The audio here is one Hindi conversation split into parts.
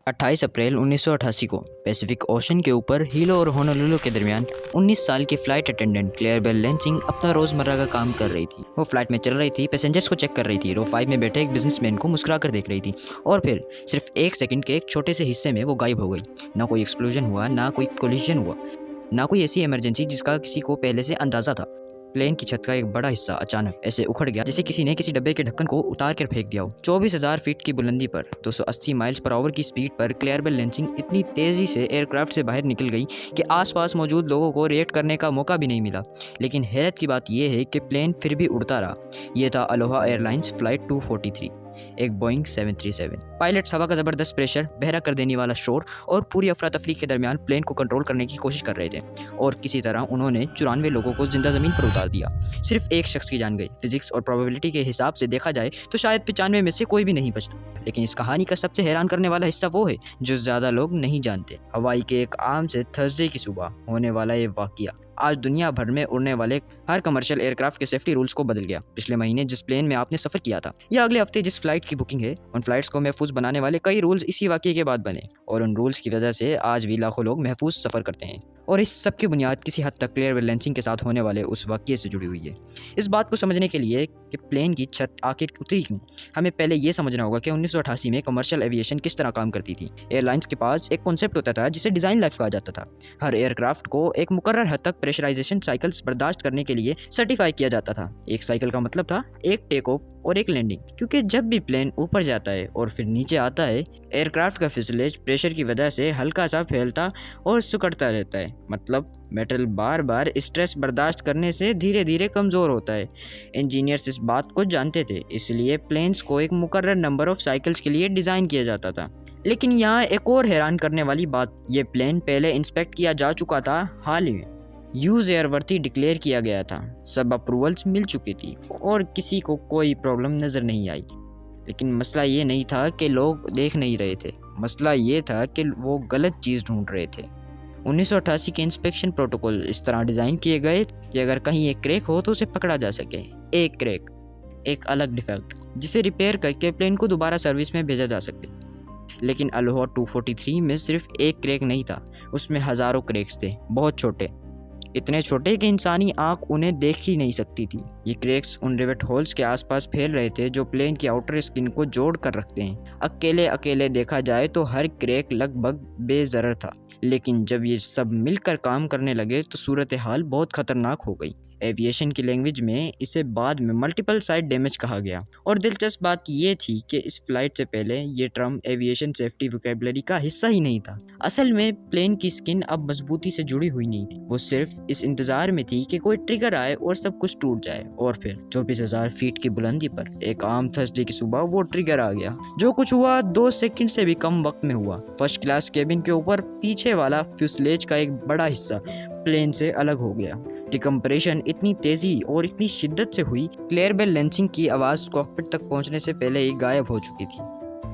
28 अप्रैल 1988 को पैसिफिक ओशन के ऊपर हीलो और होनोलुलु के दरमियान 19 साल की flight attendant Claire Bell Lansing अपना रोज़मर्रा का काम कर रही थी। वो फ्लाइट में चल रही थी, पैसेंजर्स को चेक कर रही थी, रो 5 में बैठे एक बिजनेसमैन को मुस्कुरा कर देख रही थी और फिर सिर्फ 1 सेकंड के एक छोटे से हिस्से में वो गायब हो गई। ना कोई एक्सप्लोजन हुआ, ना कोई कोलिजन हुआ, ना कोई ऐसी इमरजेंसी जिसका किसी को पहले से अंदाज़ा था। प्लेन की छत का एक बड़ा हिस्सा अचानक ऐसे उखड़ गया जैसे किसी ने किसी डब्बे के ढक्कन को उतार कर फेंक दिया हो। 24,000 फीट की बुलंदी पर 280 माइल्स पर आवर की स्पीड पर क्लेयर बेल लैंसिंग इतनी तेज़ी से एयरक्राफ्ट से बाहर निकल गई कि आसपास मौजूद लोगों को रिएक्ट करने का मौका भी नहीं मिला। लेकिन हैरत की बात यह है कि प्लेन फिर भी उड़ता रहा। यह था अलोहा एयरलाइंस फ्लाइट 243, एक बोइंग 737। पायलट्स हवा का ज़बरदस्त प्रेशर, बहरा कर देने वाला शोर और पूरी अफरा तफरी के दरमियान प्लेन को कंट्रोल करने की कोशिश कर रहे थे और किसी तरह उन्होंने 94 लोगों को जिंदा ज़मीन पर उतार दिया। सिर्फ एक शख्स की जान गई। फिजिक्स और प्रोबेबिलिटी के हिसाब से देखा जाए तो शायद 95 में से कोई भी नहीं बचता। लेकिन इस कहानी का सबसे हैरान करने वाला हिस्सा वो है जो ज़्यादा लोग नहीं जानते। हवाई के एक आम से थर्सडे की सुबह होने वाला ये वाक़या आज दुनिया भर में उड़ने वाले हर कमर्शियल एयरक्राफ्ट के सेफ्टी रूल्स को बदल गया। पिछले महीने जिस प्लेन में आपने सफ़र किया था या अगले हफ्ते जिस फ्लाइट की बुकिंग है, उन फ्लाइट्स को महफूज बनाने वाले कई रूल्स इसी वाक़ये के बाद बने और उन रूल्स की वजह से आज भी लाखों लोग महफूज सफ़र करते हैं। और इस सब की बुनियाद किसी हद तक क्लेयर बेल लैंसिंग के साथ होने वाले उस वाक़ये से जुड़ी हुई है। इस बात को समझने के लिए कि प्लेन की छत आखिर उतरी क्यों, हमें पहले ये समझना होगा कि 1988 में कमर्शियल एविएशन किस तरह काम करती थी। एयरलाइंस के पास एक कॉन्सेप्ट होता था जिसे डिज़ाइन लाइफ कहा जाता था। हर एयरक्राफ्ट को एक मुकर्रर हद तक प्रेशराइजेशन साइकिल्स बर्दाश्त करने के लिए सर्टिफाई किया जाता था। एक साइकिल का मतलब था एक टेक ऑफ और एक लैंडिंग, क्योंकि जब भी प्लेन ऊपर जाता है और फिर नीचे आता है, एयरक्राफ्ट का फ्यूज़लेज प्रेशर की वजह से हल्का सा फैलता और सिकुड़ता रहता है। मतलब मेटल बार बार स्ट्रेस बर्दाश्त करने से धीरे धीरे कमज़ोर होता है। इंजीनियर्स इस बात को जानते थे, इसलिए प्लेन्स को एक मुकर्रर नंबर ऑफ साइकिल्स के लिए डिज़ाइन किया जाता था। लेकिन यहाँ एक और हैरान करने वाली बात, ये प्लेन पहले इंस्पेक्ट किया जा चुका था, हाल ही में यूज़ एयरवर्दी डिक्लेयर किया गया था, सब अप्रूवल्स मिल चुकी थी और किसी को कोई प्रॉब्लम नज़र नहीं आई। लेकिन मसला ये नहीं था कि लोग देख नहीं रहे थे, मसला ये था कि वो गलत चीज़ ढूंढ रहे थे। 1988 के इंस्पेक्शन प्रोटोकॉल इस तरह डिज़ाइन किए गए कि अगर कहीं एक क्रैक हो तो उसे पकड़ा जा सके। एक क्रैक, एक अलग डिफेक्ट जिसे रिपेयर करके प्लेन को दोबारा सर्विस में भेजा जा सके। लेकिन अलोहा 243 में सिर्फ एक क्रैक नहीं था, उसमें हज़ारों क्रैक्स थे, बहुत छोटे, इतने छोटे कि इंसानी आंख उन्हें देख ही नहीं सकती थी। ये क्रैक्स उन रिवेट होल्स के आसपास फैल रहे थे जो प्लेन की आउटर स्किन को जोड़ कर रखते हैं। अकेले अकेले देखा जाए तो हर क्रैक लगभग बेज़रर था, लेकिन जब ये सब मिलकर काम करने लगे तो सूरत हाल बहुत ख़तरनाक हो गई। एविएशन की लैंग्वेज में इसे बाद में मल्टीपल साइड डैमेज कहा गया। और दिलचस्प बात ये थी कि इस फ्लाइट से पहले ये टर्म एविएशन सेफ्टी वोकैबुलरी का हिस्सा ही नहीं था। असल में प्लेन की स्किन अब मजबूती से जुड़ी हुई नहीं, वो सिर्फ इस इंतज़ार में थी कि कोई ट्रिगर आए और सब कुछ टूट जाए। और फिर 24,000 फीट की बुलंदी पर एक आम थर्सडे की सुबह वो ट्रिगर आ गया। जो कुछ हुआ 2 सेकंड से भी कम वक्त में हुआ। फर्स्ट क्लास केबिन के ऊपर पीछे वाला फ्यूसलेज का एक बड़ा हिस्सा प्लेन से अलग हो गया। डिकम्प्रेशन इतनी तेज़ी और इतनी शिद्दत से हुई, क्लेयर बेल लैंसिंग की आवाज़ कॉकपिट तक पहुंचने से पहले ही गायब हो चुकी थी।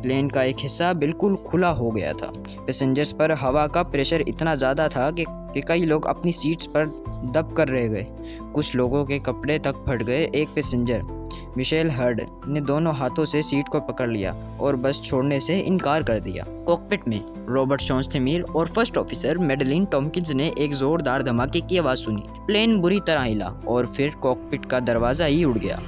प्लेन का एक हिस्सा बिल्कुल खुला हो गया था। पैसेंजर्स पर हवा का प्रेशर इतना ज़्यादा था कि कई लोग अपनी सीट्स पर दब कर रह गए। कुछ लोगों के कपड़े तक फट गए। एक पैसेंजर, मिशेल हर्ड, ने दोनों हाथों से सीट को पकड़ लिया और बस छोड़ने से इनकार कर दिया। कॉकपिट में रॉबर्ट शॉन्सथेमीर और फर्स्ट ऑफिसर मेडलिन टॉम्किंस ने एक जोरदार धमाके की आवाज़ सुनी। प्लेन बुरी तरह हिला और फिर कॉकपिट का दरवाज़ा ही उड़ गया।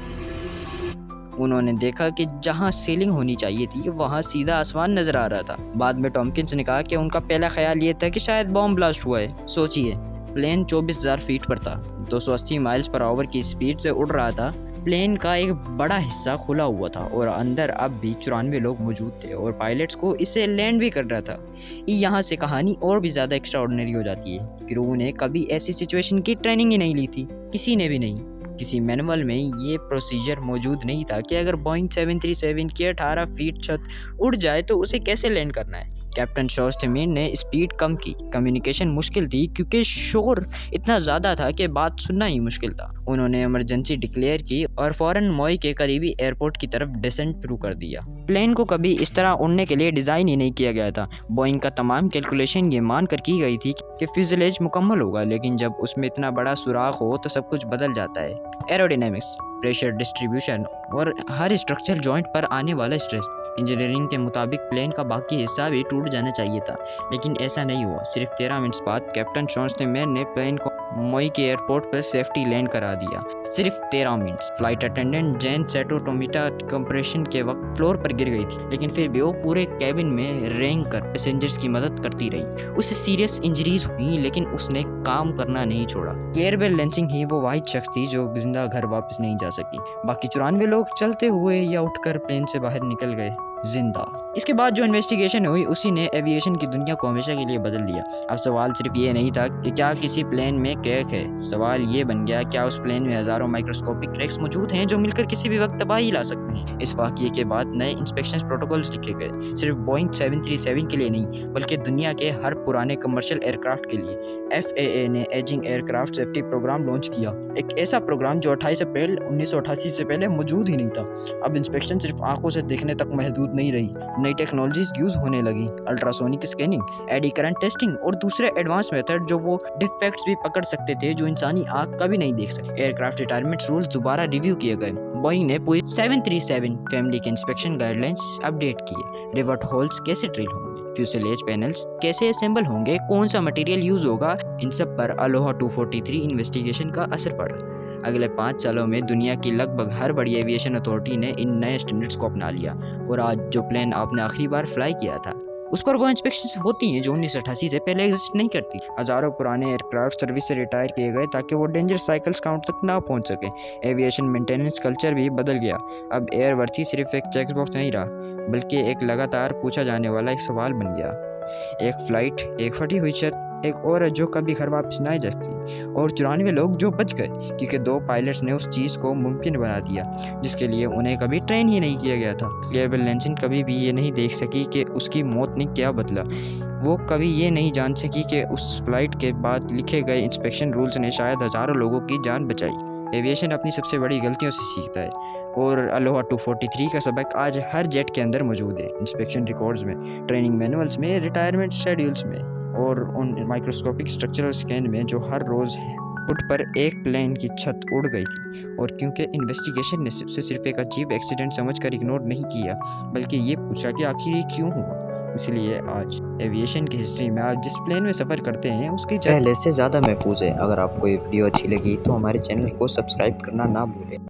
उन्होंने देखा कि जहां सीलिंग होनी चाहिए थी वहां सीधा आसमान नजर आ रहा था। बाद में टॉम्किंस ने कहा कि उनका पहला ख्याल ये था कि शायद बॉम्ब ब्लास्ट हुआ है। सोचिए, प्लेन 24,000 फीट पर था, 280 माइल्स पर आवर की स्पीड से उड़ रहा था। प्लेन का एक बड़ा हिस्सा खुला हुआ था और अंदर अब भी 94 लोग मौजूद थे और पायलट्स को इसे लैंड भी कर रहा था। यहाँ से कहानी और भी ज़्यादा एक्स्ट्राऑर्डिनरी हो जाती है। क्रू ने कभी ऐसी सिचुएशन की ट्रेनिंग ही नहीं ली थी, किसी ने भी नहीं। किसी मैनुअल में ये प्रोसीजर मौजूद नहीं था कि अगर बोइंग 737 की 18 फीट छत उड़ जाए तो उसे कैसे लैंड करना है। कैप्टन शॉन्सथेमीर ने स्पीड कम की। कम्युनिकेशन मुश्किल थी क्योंकि शोर इतना ज़्यादा था कि बात सुनना ही मुश्किल था। उन्होंने इमरजेंसी डिक्लेयर की और फौरन मोई के करीबी एयरपोर्ट की तरफ डिसेंट शुरू कर दिया। प्लेन को कभी इस तरह उड़ने के लिए डिज़ाइन ही नहीं किया गया था। बोइंग का तमाम कैलकुलेशन ये मान कर की गई थी कि फ्यूज़लेज मुकम्मल होगा, लेकिन जब उसमें इतना बड़ा सुराख हो तो सब कुछ बदल जाता है। एरोडायनामिक्स प्रेशर डिस्ट्रीब्यूशन और हर स्ट्रक्चर जॉइंट पर आने वाला स्ट्रेस। इंजीनियरिंग के मुताबिक प्लेन का बाकी हिस्सा भी टूट जाना चाहिए था, लेकिन ऐसा नहीं हुआ। सिर्फ 13 मिनट बाद कैप्टन शॉन्सटेनमेयर ने प्लेन को मोई के एयरपोर्ट पर सेफ्टी लैंड करा दिया। सिर्फ 13 minute. Flight attendant Jain सेटो टोमिटा compression के वक्त फ्लोर पर गिर गई थी, लेकिन फिर भी वो पूरे कैबिन में रेंग कर पैसेंजर्स की मदद करती रही। उसे सीरियस इंजरीज हुई, लेकिन उसने काम करना नहीं छोड़ा। क्लेयरबेल लेंसिंग ही वो वाहिद शख्स थी जो जिंदा घर वापस नहीं जा सकी। बाकी 94 लोग चलते हुए या उठकर प्लेन से बाहर निकल गए जिंदा। इसके बाद जो इन्वेस्टिगेशन हुई उसी ने एविएशन की दुनिया को हमेशा के लिए बदल दिया। अब सवाल सिर्फ ये नहीं था कि क्या किसी प्लेन में क्रैक है, सवाल ये बन गया क्या उस प्लेन में हजारों माइक्रोस्कोपिक क्रैक्स मौजूद हैं जो मिलकर किसी भी वक्त तबाही ला सकते हैं। इस वाकये के बाद नए इंस्पेक्शन प्रोटोकॉल्स लिखे गए, सिर्फ बोइंग 737 के लिए नहीं बल्कि दुनिया के हर पुराने कमर्शियल एयरक्राफ्ट के लिए। FAA ने ageing aircraft safety programme launch किया, एक ऐसा प्रोग्राम जो 28 अप्रैल 1988 से पहले मौजूद ही नहीं था। अब इंस्पेक्शन सिर्फ आंखों से देखने तक महदूद नहीं रही, नई टेक्नोलॉजीज यूज होने लगी, ultrasonic scanning, eddy current testing और दूसरे एडवांस मेथड जो वो डिफेक्ट्स भी पकड़ सकते थे जो इंसानी आंख कभी नहीं देख सकते। एयरक्राफ्ट रिटायरमेंट रूल्स दोबारा रिव्यू किए गए। बोइंग ने पूरी 737 फैमिली के इंस्पेक्शन गाइडलाइंस अपडेट किए। रिवर्ट होल्स कैसे ड्रिल होंगे, फ्यूसेलेज पैनल्स कैसे असेंबल होंगे, कौन सा मटेरियल यूज होगा, इन सब पर अलोहा 243 इन्वेस्टिगेशन का असर पड़ा। अगले 5 सालों में दुनिया की लगभग हर बड़ी एविएशन अथॉरिटी ने इन नए स्टैंडर्ड्स को अपना लिया और आज जो प्लेन आपने आखिरी बार फ्लाई किया था उस पर वो इंस्पेक्शंस होती हैं जो 1988 से पहले एग्जिस्ट नहीं करती। हजारों पुराने एयरक्राफ्ट सर्विस से रिटायर किए गए ताकि वो डेंजर साइकिल्स काउंट तक ना पहुंच सके। एविएशन मेंटेनेंस कल्चर भी बदल गया। अब एयरवर्थी सिर्फ एक चेकबॉक्स नहीं रहा बल्कि एक लगातार पूछा जाने वाला एक सवाल बन गया। एक फ्लाइट, एक फटी हुई छत, एक औरत जो कभी घर वापस ना जा सकी और 94 लोग जो बच गए क्योंकि 2 पायलट्स ने उस चीज़ को मुमकिन बना दिया जिसके लिए उन्हें कभी ट्रेन ही नहीं किया गया था। क्लेयरबेल लेंसिंग कभी भी ये नहीं देख सकी कि उसकी मौत ने क्या बदला। वो कभी ये नहीं जान सकी कि उस फ्लाइट के बाद लिखे गए इंस्पेक्शन रूल्स ने शायद हज़ारों लोगों की जान बचाई। एविएशन अपनी सबसे बड़ी गलतियों से सीखता है और अलोहा 243 का सबक आज हर जेट के अंदर मौजूद है। इंस्पेक्शन रिकॉर्ड्स में, ट्रेनिंग मैनुअल्स में, रिटायरमेंट शेड्यूल्स में और उन माइक्रोस्कोपिक स्ट्रक्चरल स्कैन में जो हर रोज़ फुट पर एक प्लेन की छत उड़ गई थी। और क्योंकि इन्वेस्टिगेशन ने सिर्फ एक अजीब एक्सीडेंट समझकर इग्नोर नहीं किया बल्कि ये पूछा कि आखिर ये क्यों हुआ, इसलिए आज एविएशन की हिस्ट्री में आप जिस प्लेन में सफ़र करते हैं उसकी पहले से ज़्यादा महफूज है। अगर आपको ये वीडियो अच्छी लगी तो हमारे चैनल को सब्सक्राइब करना ना भूलें।